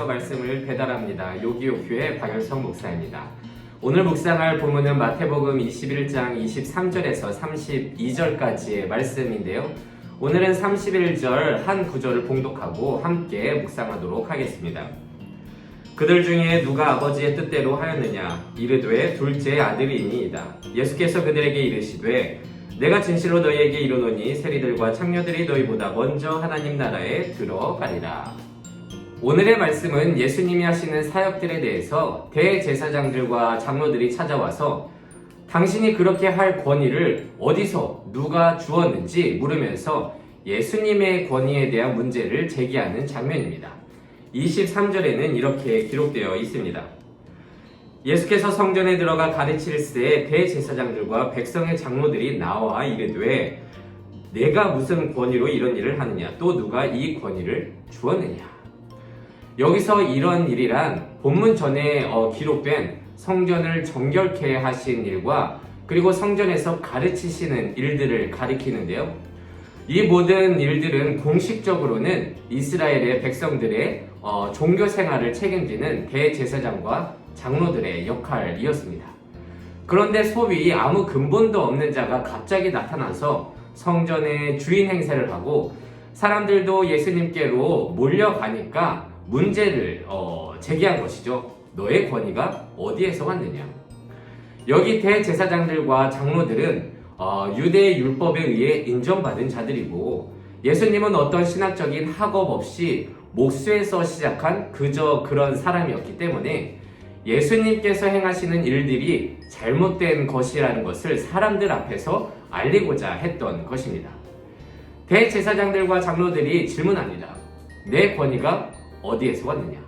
하나님께서 말씀을 배달합니다. 요기요교회 박열성 목사입니다. 오늘 묵상할 본문은 마태복음 21장 23절에서 32절까지의 말씀인데요. 오늘은 31절 한 구절을 봉독하고 함께 묵상하도록 하겠습니다. 그들 중에 누가 아버지의 뜻대로 하였느냐? 이르되 둘째 아들이니이다. 예수께서 그들에게 이르시되 내가 진실로 너희에게 이르노니 세리들과 창녀들이 너희보다 먼저 하나님 나라에 들어가리라. 오늘의 말씀은 예수님이 하시는 사역들에 대해서 대제사장들과 장로들이 찾아와서 당신이 그렇게 할 권위를 어디서 누가 주었는지 물으면서 예수님의 권위에 대한 문제를 제기하는 장면입니다. 23절에는 이렇게 기록되어 있습니다. 예수께서 성전에 들어가 가르칠새 대제사장들과 백성의 장로들이 나와 이르되 내가 무슨 권위로 이런 일을 하느냐? 또 누가 이 권위를 주었느냐? 여기서 이런 일이란 본문 전에 기록된 성전을 정결케 하신 일과 그리고 성전에서 가르치시는 일들을 가리키는데요. 이 모든 일들은 공식적으로는 이스라엘의 백성들의 종교 생활을 책임지는 대제사장과 장로들의 역할이었습니다. 그런데 소위 아무 근본도 없는 자가 갑자기 나타나서 성전의 주인 행세를 하고 사람들도 예수님께로 몰려가니까 문제를 제기한 것이죠. 너의 권위가 어디에서 왔느냐? 여기 대제사장들과 장로들은 유대 율법에 의해 인정받은 자들이고 예수님은 어떤 신학적인 학업 없이 목수에서 시작한 그저 그런 사람이었기 때문에 예수님께서 행하시는 일들이 잘못된 것이라는 것을 사람들 앞에서 알리고자 했던 것입니다. 대제사장들과 장로들이 질문합니다. 내 권위가 어디에서 왔느냐?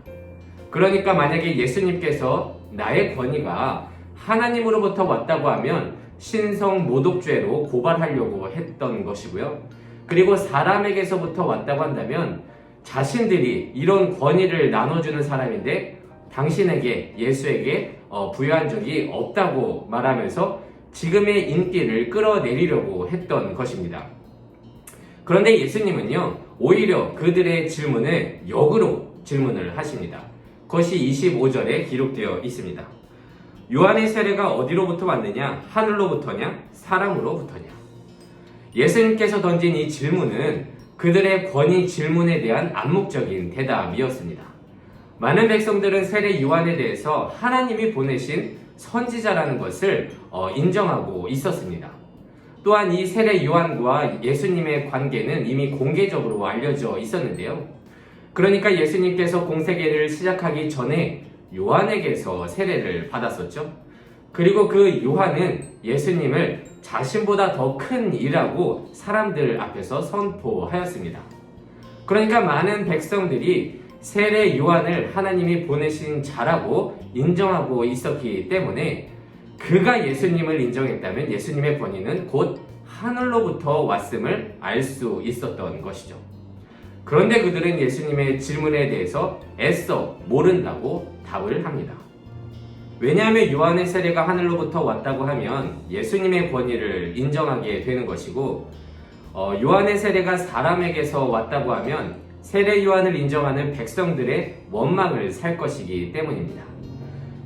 그러니까 만약에 예수님께서 나의 권위가 하나님으로부터 왔다고 하면 신성 모독죄로 고발하려고 했던 것이고요. 그리고 사람에게서부터 왔다고 한다면 자신들이 이런 권위를 나눠주는 사람인데 당신에게 예수에게 부여한 적이 없다고 말하면서 지금의 인기를 끌어내리려고 했던 것입니다. 그런데 예수님은요, 오히려 그들의 질문을 역으로 질문을 하십니다. 그것이 25절에 기록되어 있습니다. 요한의 세례가 어디로부터 왔느냐? 하늘로부터냐? 사람으로부터냐? 예수님께서 던진 이 질문은 그들의 권위 질문에 대한 암묵적인 대답이었습니다. 많은 백성들은 세례 요한에 대해서 하나님이 보내신 선지자라는 것을 인정하고 있었습니다. 또한 이 세례 요한과 예수님의 관계는 이미 공개적으로 알려져 있었는데요. 그러니까 예수님께서 공세계를 시작하기 전에 요한에게서 세례를 받았었죠. 그리고 그 요한은 예수님을 자신보다 더 큰 이라고 사람들 앞에서 선포하였습니다. 그러니까 많은 백성들이 세례 요한을 하나님이 보내신 자라고 인정하고 있었기 때문에 그가 예수님을 인정했다면 예수님의 권위는 곧 하늘로부터 왔음을 알 수 있었던 것이죠. 그런데 그들은 예수님의 질문에 대해서 애써 모른다고 답을 합니다. 왜냐하면 요한의 세례가 하늘로부터 왔다고 하면 예수님의 권위를 인정하게 되는 것이고 요한의 세례가 사람에게서 왔다고 하면 세례 요한을 인정하는 백성들의 원망을 살 것이기 때문입니다.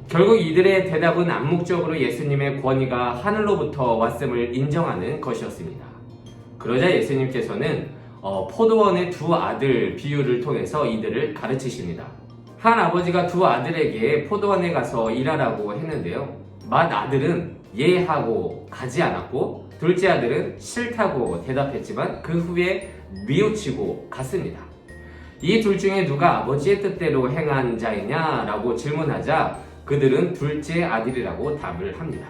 결국 이들의 대답은 암묵적으로 예수님의 권위가 하늘로부터 왔음을 인정하는 것이었습니다. 그러자 예수님께서는 포도원의 두 아들 비유를 통해서 이들을 가르치십니다. 한 아버지가 두 아들에게 포도원에 가서 일하라고 했는데요. 맏 아들은 예 하고 가지 않았고 둘째 아들은 싫다고 대답했지만 그 후에 뉘우치고 갔습니다. 이 둘 중에 누가 아버지의 뜻대로 행한 자이냐라고 질문하자 그들은 둘째 아들이라고 답을 합니다.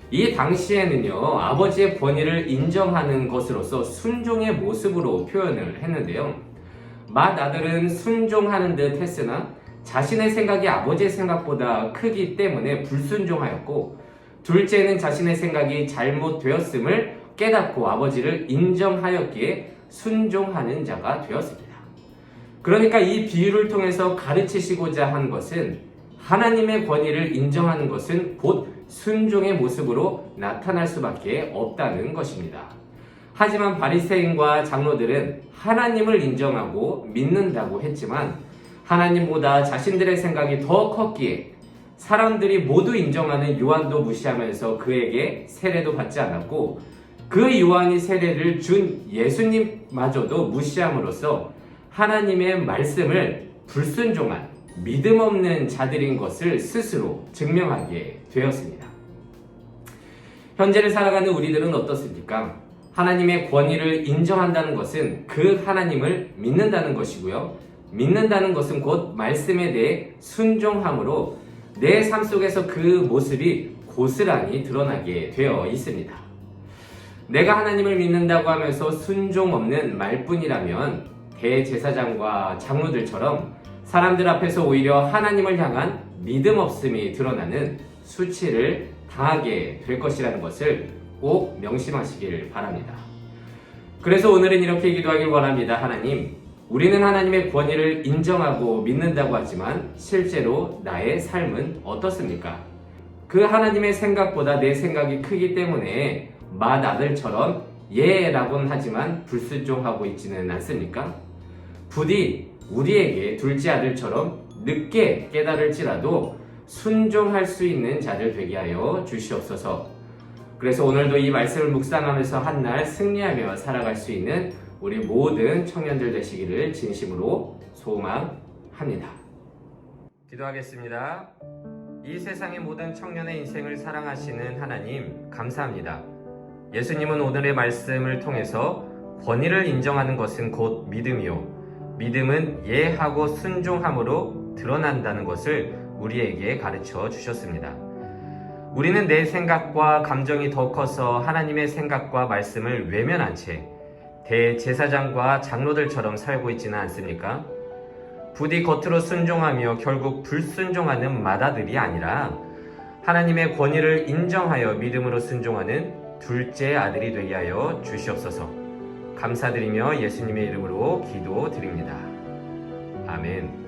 이 당시에는요, 아버지의 권위를 인정하는 것으로서 순종의 모습으로 표현을 했는데요. 맏 아들은 순종하는 듯 했으나 자신의 생각이 아버지의 생각보다 크기 때문에 불순종하였고 둘째는 자신의 생각이 잘못되었음을 깨닫고 아버지를 인정하였기에 순종하는 자가 되었습니다. 그러니까 이 비유를 통해서 가르치시고자 한 것은 하나님의 권위를 인정하는 것은 곧 순종의 모습으로 나타날 수밖에 없다는 것입니다. 하지만 바리새인과 장로들은 하나님을 인정하고 믿는다고 했지만 하나님보다 자신들의 생각이 더 컸기에 사람들이 모두 인정하는 요한도 무시하면서 그에게 세례도 받지 않았고, 그 요한이 세례를 준 예수님마저도 무시함으로써 하나님의 말씀을 불순종한 믿음 없는 자들인 것을 스스로 증명하게 되었습니다. 현재를 살아가는 우리들은 어떻습니까? 하나님의 권위를 인정한다는 것은 그 하나님을 믿는다는 것이고요. 믿는다는 것은 곧 말씀에 대해 순종함으로 내 삶 속에서 그 모습이 고스란히 드러나게 되어 있습니다. 내가 하나님을 믿는다고 하면서 순종 없는 말뿐이라면 대제사장과 장로들처럼 사람들 앞에서 오히려 하나님을 향한 믿음 없음이 드러나는 수치를 당하게 될 것이라는 것을 꼭 명심하시길 바랍니다. 그래서 오늘은 이렇게 기도하길 원합니다. 하나님, 우리는 하나님의 권위를 인정하고 믿는다고 하지만 실제로 나의 삶은 어떻습니까? 그 하나님의 생각보다 내 생각이 크기 때문에 맏아들처럼 예라고는 하지만 불순종하고 있지는 않습니까? 부디 우리에게 둘째 아들처럼 늦게 깨달을지라도 순종할 수 있는 자들 되게 하여 주시옵소서. 그래서 오늘도 이 말씀을 묵상하면서 한날 승리하며 살아갈 수 있는 우리 모든 청년들 되시기를 진심으로 소망합니다. 기도하겠습니다. 이 세상의 모든 청년의 인생을 사랑하시는 하나님, 감사합니다. 예수님은 오늘의 말씀을 통해서 권위를 인정하는 것은 곧 믿음이요, 믿음은 예하고 순종함으로 드러난다는 것을 우리에게 가르쳐 주셨습니다. 우리는 내 생각과 감정이 더 커서 하나님의 생각과 말씀을 외면한 채 대제사장과 장로들처럼 살고 있지는 않습니까? 부디 겉으로 순종하며 결국 불순종하는 맏아들이 아니라 하나님의 권위를 인정하여 믿음으로 순종하는 둘째 아들이 되게 하여 주시옵소서. 감사드리며 예수님의 이름으로 기도드립니다. 아멘.